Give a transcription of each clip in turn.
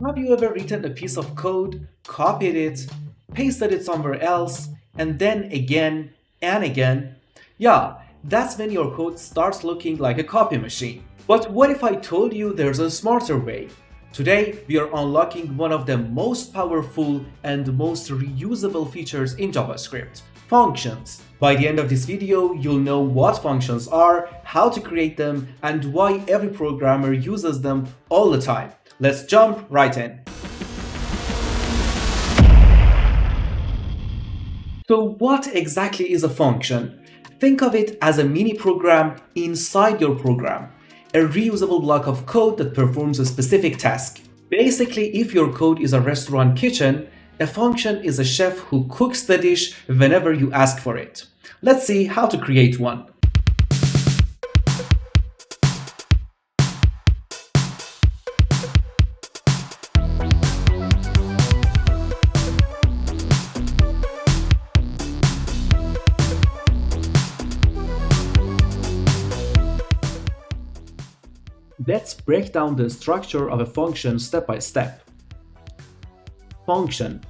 Have you ever written a piece of code, copied it, pasted it somewhere else, and then again and again? Yeah, that's when your code starts looking like a copy machine. But what if I told you there's a smarter way? Today, we are unlocking one of the most powerful and most reusable features in JavaScript: functions. By the end of this video, you'll know what functions are, how to create them, and why every programmer uses them all the time. Let's jump right in. So what exactly is a function? Think of it as a mini program inside your program, a reusable block of code that performs a specific task. Basically, if your code is a restaurant kitchen, a function is a chef who cooks the dish whenever you ask for it. Let's see how to create one. Let's break down the structure of a function step by step. Function,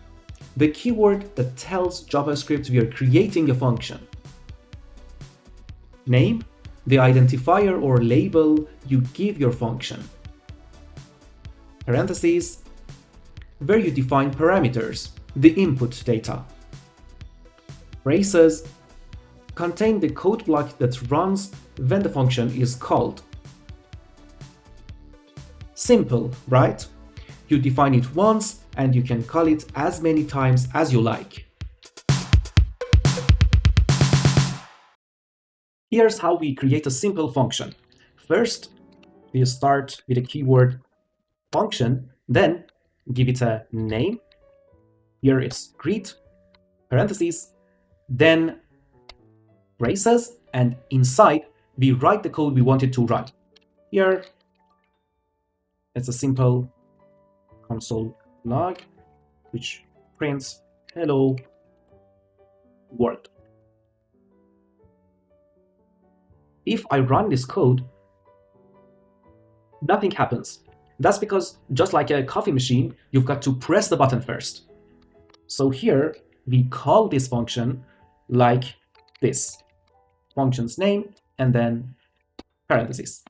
the keyword that tells JavaScript we are creating a function. Name, the identifier or label you give your function. Parentheses, where you define parameters, the input data. Braces, contain the code block that runs when the function is called. Simple, right? You define it once and you can call it as many times as you like. Here's how we create a simple function. First, we start with the keyword function, then give it a name. Here it's greet, parentheses, then braces, and inside we write the code we want it to run. Here it's a simple console log which prints hello world. If I run this code, nothing happens. That's because, just like a coffee machine, you've got to press the button first. So here we call this function like this: function's name and then parentheses.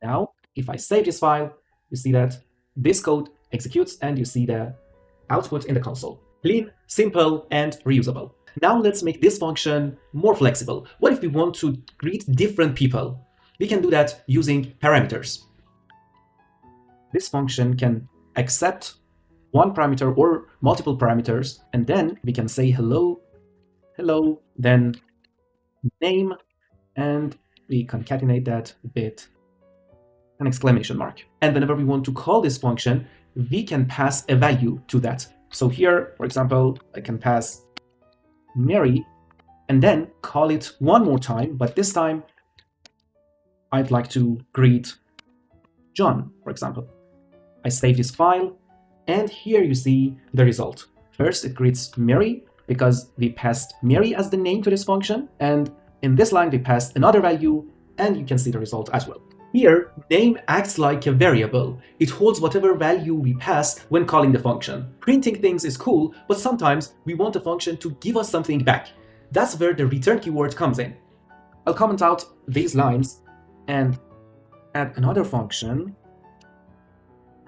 Now, if I save this file, you see that this code executes and you see the output in the console. Clean, simple, and reusable. Now let's make this function more flexible. What if we want to greet different people? We can do that using parameters. This function can accept one parameter or multiple parameters, and then we can say hello, hello, then name, and we concatenate that with an exclamation mark. And whenever we want to call this function, we can pass a value to that. So here, for example, I can pass Mary and then call it one more time, but this time I'd like to greet John, for example. I save this file, and here you see the result. First, it greets Mary because we passed Mary as the name to this function, and in this line we passed another value, and you can see the result as well. Here, name acts like a variable. It holds whatever value we pass when calling the function. Printing things is cool, but sometimes we want a function to give us something back. That's where the return keyword comes in. I'll comment out these lines and add another function.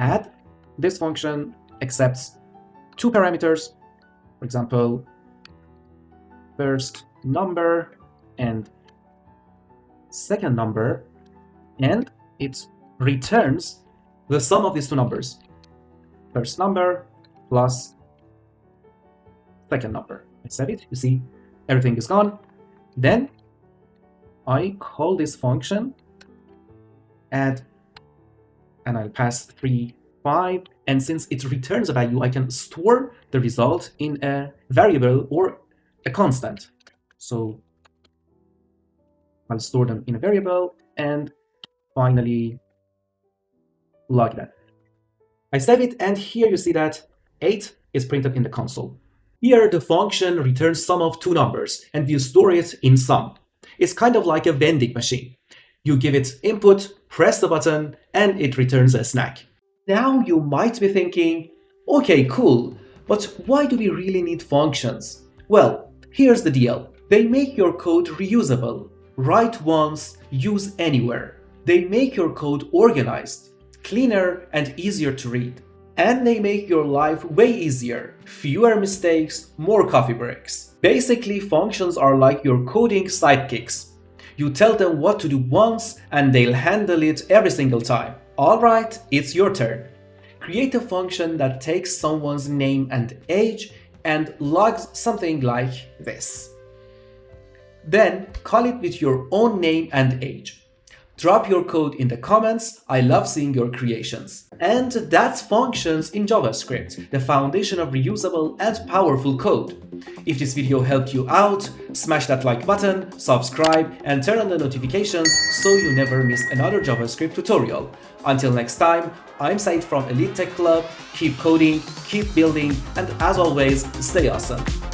Add. This function accepts two parameters, for example, first number and second number, and it returns the sum of these two numbers, first number plus second number. I save it, you see everything is gone. Then I call this function, add, and I'll pass 3, 5, and since it returns a value, I can store the result in a variable or a constant. So I'll store them in a variable and finally log that. I save it, and here you see that 8 is printed in the console. Here the function returns sum of two numbers and you store it in sum. It's kind of like a vending machine. You give it input, press the button, and it returns a snack. Now you might be thinking, okay, cool, but why do we really need functions? Well, here's the deal. They make your code reusable. Write once, use anywhere. They make your code organized, cleaner, and easier to read. And they make your life way easier. Fewer mistakes, more coffee breaks. Basically, functions are like your coding sidekicks. You tell them what to do once and they'll handle it every single time. Alright, it's your turn. Create a function that takes someone's name and age and logs something like this. Then call it with your own name and age. Drop your code in the comments. I love seeing your creations. And that's functions in JavaScript, the foundation of reusable and powerful code. If this video helped you out, smash that like button, subscribe, and turn on the notifications so you never miss another JavaScript tutorial. Until next time, I'm Said from Elite Tech Club. Keep coding, keep building, and as always, stay awesome.